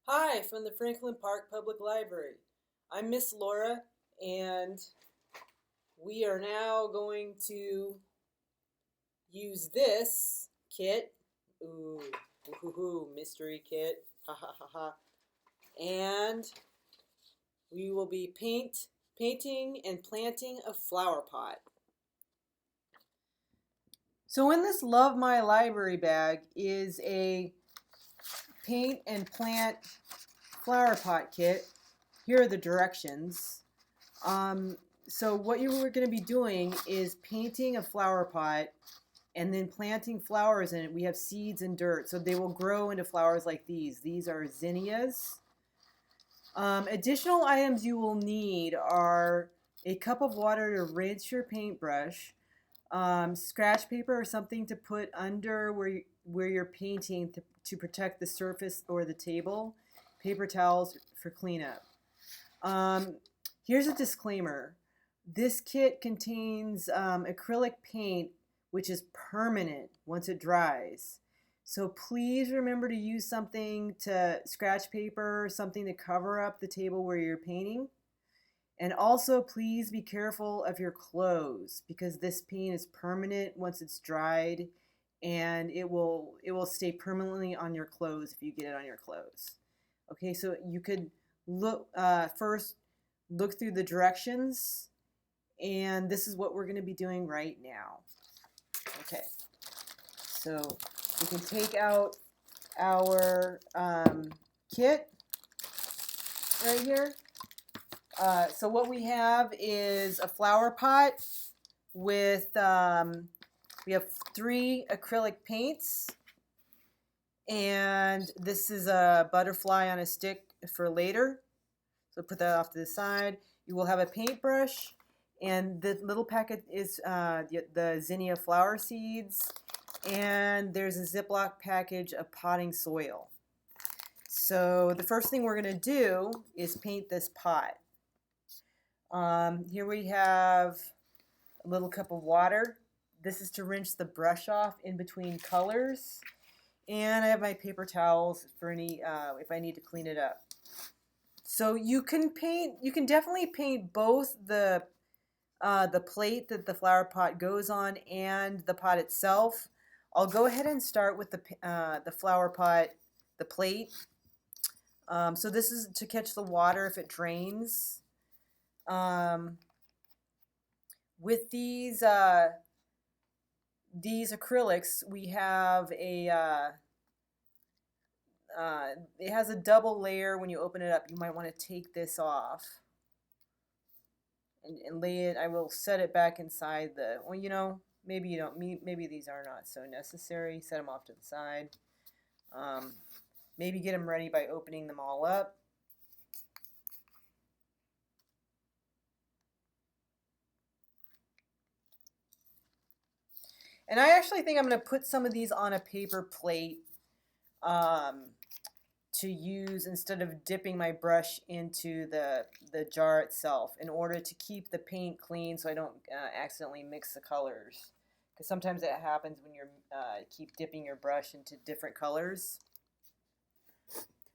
Hi, from the Franklin Park Public Library. I'm Miss Laura, and we are now going to use this kit. Ooh, mystery kit. Ha ha ha ha. And we will be painting and planting a flower pot. So in this Love My Library bag is a paint and plant flower pot kit. Here are the directions. So what you were going to be doing is painting a flower pot and then planting flowers in it. We have seeds and dirt, so they will grow into flowers like these. These are zinnias. Additional items you will need are a cup of water to rinse your paintbrush, scratch paper or something to put under where you're painting to protect the surface or the table, paper towels for cleanup. Here's a disclaimer. This kit contains acrylic paint, which is permanent once it dries. So please remember to use something to scratch paper, something to cover up the table where you're painting. And also please be careful of your clothes because this paint is permanent once it's dried, and it will stay permanently on your clothes if you get it on your clothes. Okay, so you could look first look through the directions, and this is what we're going to be doing right now. Okay, so we can take out our kit right here. So what we have is a flower pot with, we have 3 acrylic paints, and this is a butterfly on a stick for later. So put that off to the side. You will have a paintbrush, and the little packet is the zinnia flower seeds, and there's a Ziploc package of potting soil. So the first thing we're going to do is paint this pot. Here we have a little cup of water. This is to rinse the brush off in between colors. And I have my paper towels for any if I need to clean it up. So you can definitely paint both the plate that the flower pot goes on and the pot itself. I'll go ahead and start with the flower pot, the plate. So this is to catch the water if it drains. With these acrylics, we have a it has a double layer. When you open it up, you might want to take this off and lay it. I will set it back inside the, well, maybe you don't, maybe these are not so necessary. Set them off to the side. Maybe get them ready by opening them all up. And I actually think I'm going to put some of these on a paper plate to use instead of dipping my brush into the jar itself, in order to keep the paint clean so I don't accidentally mix the colors. Because sometimes that happens when you keep dipping your brush into different colors.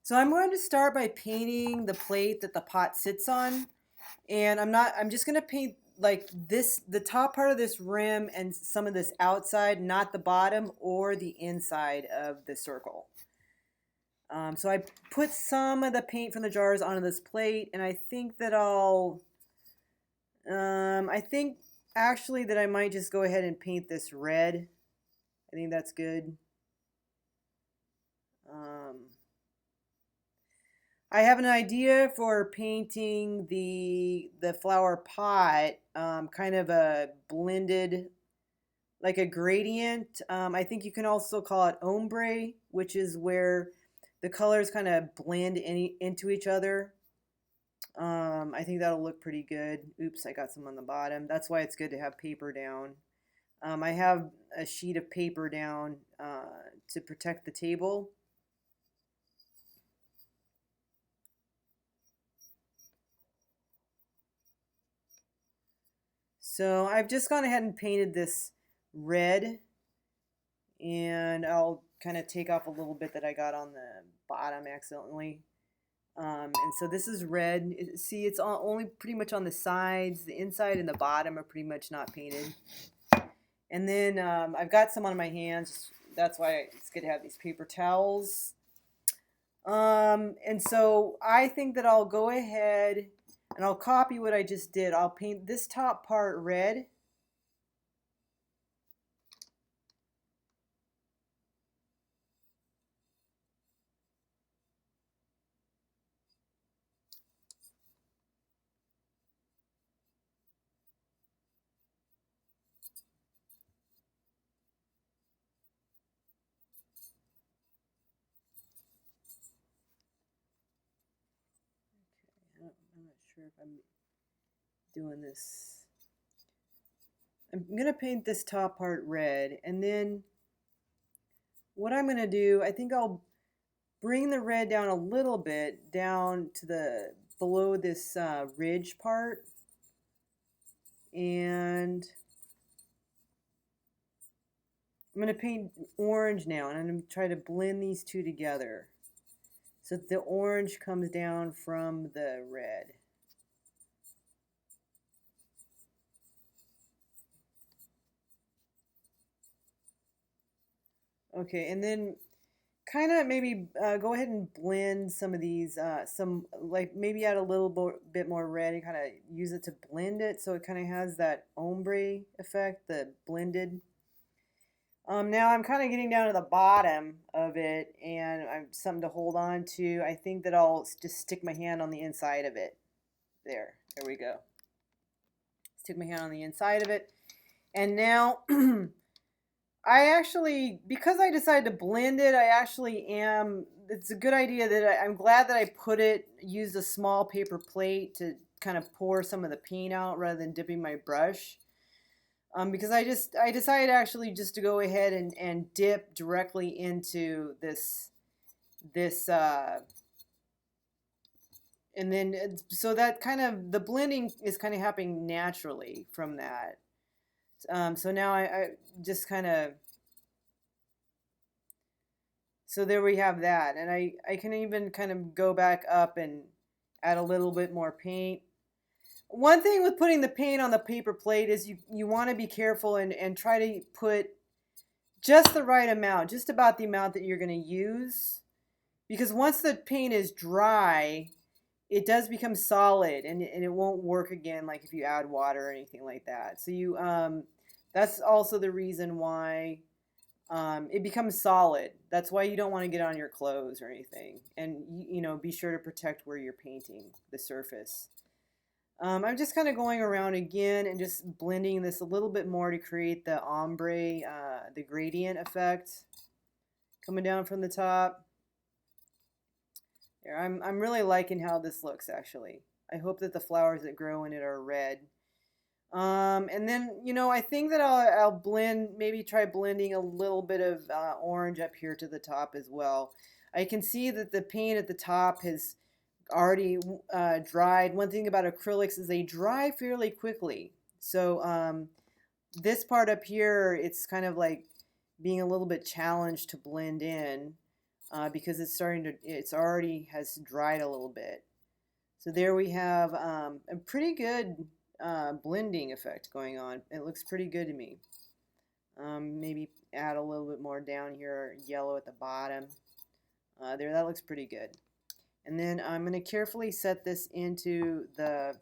So I'm going to start by painting the plate that the pot sits on. And I'm just going to paint like this, the top part of this rim and some of this outside, not the bottom or the inside of the circle. So I put some of the paint from the jars onto this plate, and I think that I think actually that I might just go ahead and paint this red. I think that's good. I have an idea for painting the flower pot, kind of a blended, like a gradient. I think you can also call it ombre, which is where the colors kind of blend into each other. I think that'll look pretty good. Oops, I got some on the bottom. That's why it's good to have paper down. I have a sheet of paper down to protect the table. So I've just gone ahead and painted this red, and I'll kind of take off a little bit that I got on the bottom accidentally. And so this is red. See, it's only pretty much on the sides. The inside and the bottom are pretty much not painted. And then I've got some on my hands. That's why it's good to have these paper towels. And so I think that I'll go ahead and I'll copy what I just did. I'll paint this top part red. I'm not sure if I'm doing this. I'm going to paint this top part red, and then what I'm going to do, I think I'll bring the red down a little bit, down to the below this ridge part, and I'm going to paint orange now, and I'm going to try to blend these two together so that the orange comes down from the red. Okay, and then kind of maybe go ahead and blend some of these, like maybe add a little bit more red and kind of use it to blend it so it kind of has that ombre effect, the blended. Now I'm kind of getting down to the bottom of it and I'm something to hold on to. I think that I'll just stick my hand on the inside of it. There we go. Stick my hand on the inside of it. And now I actually, because I decided to blend it, it's a good idea that I'm glad that I used a small paper plate to kind of pour some of the paint out rather than dipping my brush. Because I decided actually just to go ahead and dip directly into this, and then, so that kind of, the blending is kind of happening naturally from that. So now I just kind of, so there we have that. And I can even kind of go back up and add a little bit more paint. One thing with putting the paint on the paper plate is you want to be careful and try to put just the right amount, just about the amount that you're going to use. Because once the paint is dry, it does become solid and it won't work again like if you add water or anything like that. So that's also the reason why it becomes solid. That's why you don't want to get on your clothes or anything. And be sure to protect where you're painting the surface. I'm just kind of going around again and just blending this a little bit more to create the ombre, the gradient effect coming down from the top. There, I'm really liking how this looks actually. I hope that the flowers that grow in it are red. And then, I think that I'll maybe try blending a little bit of orange up here to the top as well. I can see that the paint at the top has already dried. One thing about acrylics is they dry fairly quickly. So this part up here, it's kind of like being a little bit challenged to blend in because it's already has dried a little bit. So there we have a pretty good blending effect going on. It looks pretty good to me. Maybe add a little bit more down here, yellow at the bottom. There, that looks pretty good. And then I'm going to carefully set this into the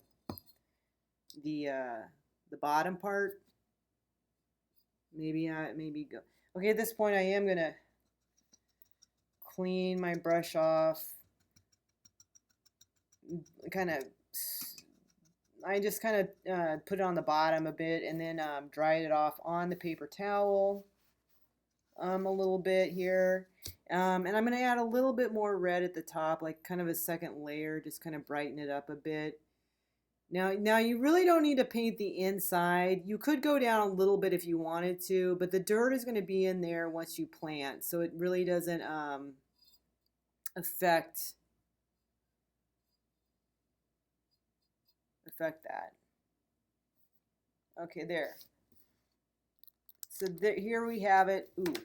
bottom part. Maybe go. Okay, at this point I am going to clean my brush off. I just kind of put it on the bottom a bit and then dried it off on the paper towel a little bit here. And I'm going to add a little bit more red at the top, like kind of a second layer, just kind of brighten it up a bit. Now you really don't need to paint the inside. You could go down a little bit if you wanted to, but the dirt is going to be in there once you plant, so it really doesn't affect that. Okay, there. So here we have it. Ooh. Okay,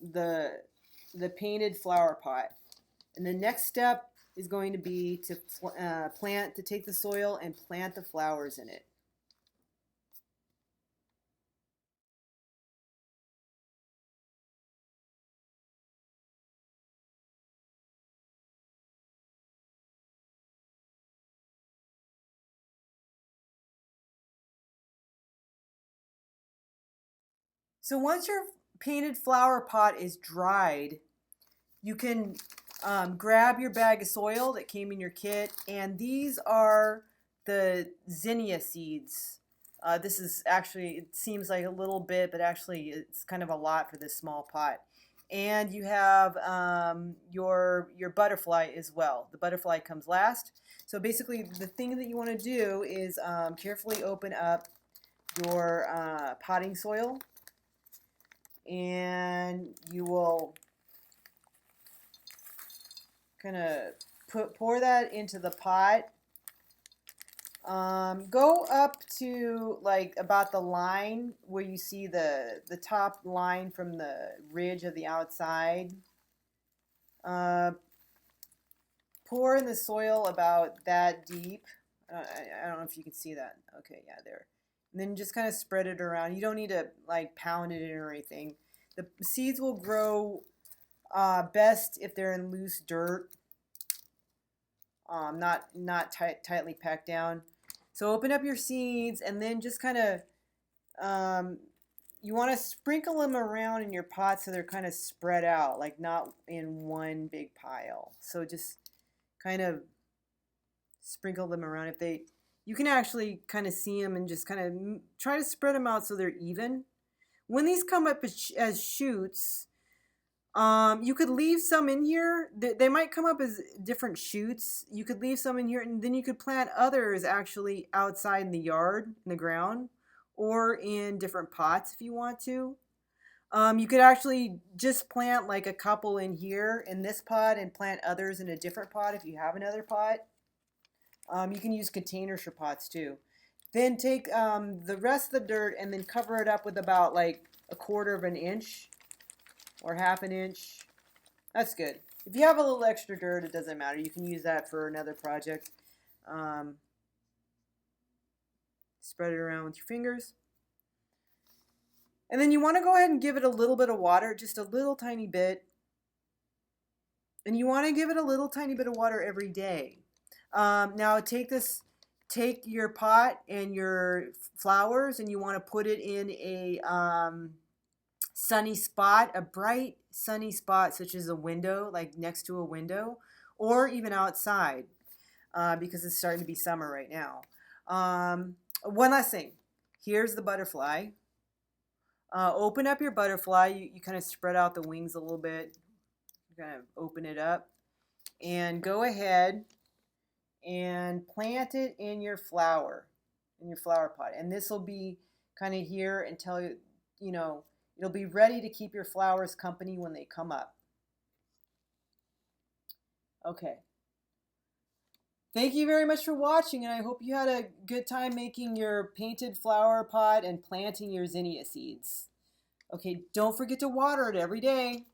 the the painted flower pot. And the next step is going to be to take the soil and plant the flowers in it. So once your painted flower pot is dried, you can grab your bag of soil that came in your kit, and these are the zinnia seeds. This is actually, it seems like a little bit, but actually it's kind of a lot for this small pot. And you have your butterfly as well. The butterfly comes last. So basically the thing that you want to do is carefully open up your potting soil, and you will kind of pour that into the pot. Go up to like about the line where you see the top line from the ridge of the outside. Pour in the soil about that deep. I don't know if you can see that. Okay, yeah, there. And then just kind of spread it around. You don't need to like pound it in or anything. The seeds will grow best if they're in loose dirt, not tightly packed down. So open up your seeds and then just kind of you want to sprinkle them around in your pot so they're kind of spread out, like not in one big pile. So just kind of sprinkle them around. If they, you can actually kind of see them and just kind of try to spread them out so they're even. When these come up as shoots, you could leave some in here. They might come up as different shoots. You could leave some in here, and then you could plant others actually outside in the yard, in the ground, or in different pots if you want to. You could actually just plant like a couple in here in this pot and plant others in a different pot if you have another pot. You can use containers for pots too. Then take the rest of the dirt and then cover it up with about like 1/4 of an inch or 1/2 an inch. That's good. If you have a little extra dirt, it doesn't matter. You can use that for another project. Spread it around with your fingers. And then you want to go ahead and give it a little bit of water, just a little tiny bit. And you want to give it a little tiny bit of water every day. Now take your pot and your flowers, and you want to put it in a sunny spot, a bright sunny spot, such as a window, like next to a window, or even outside, because it's starting to be summer right now. One last thing. Here's the butterfly. Open up your butterfly. You kind of spread out the wings a little bit. You kind of open it up. And go ahead and plant it in your flower pot. And this will be kind of here until, you know, it'll be ready to keep your flowers company when they come up. Okay. Thank you very much for watching, and I hope you had a good time making your painted flower pot and planting your zinnia seeds. Okay, don't forget to water it every day.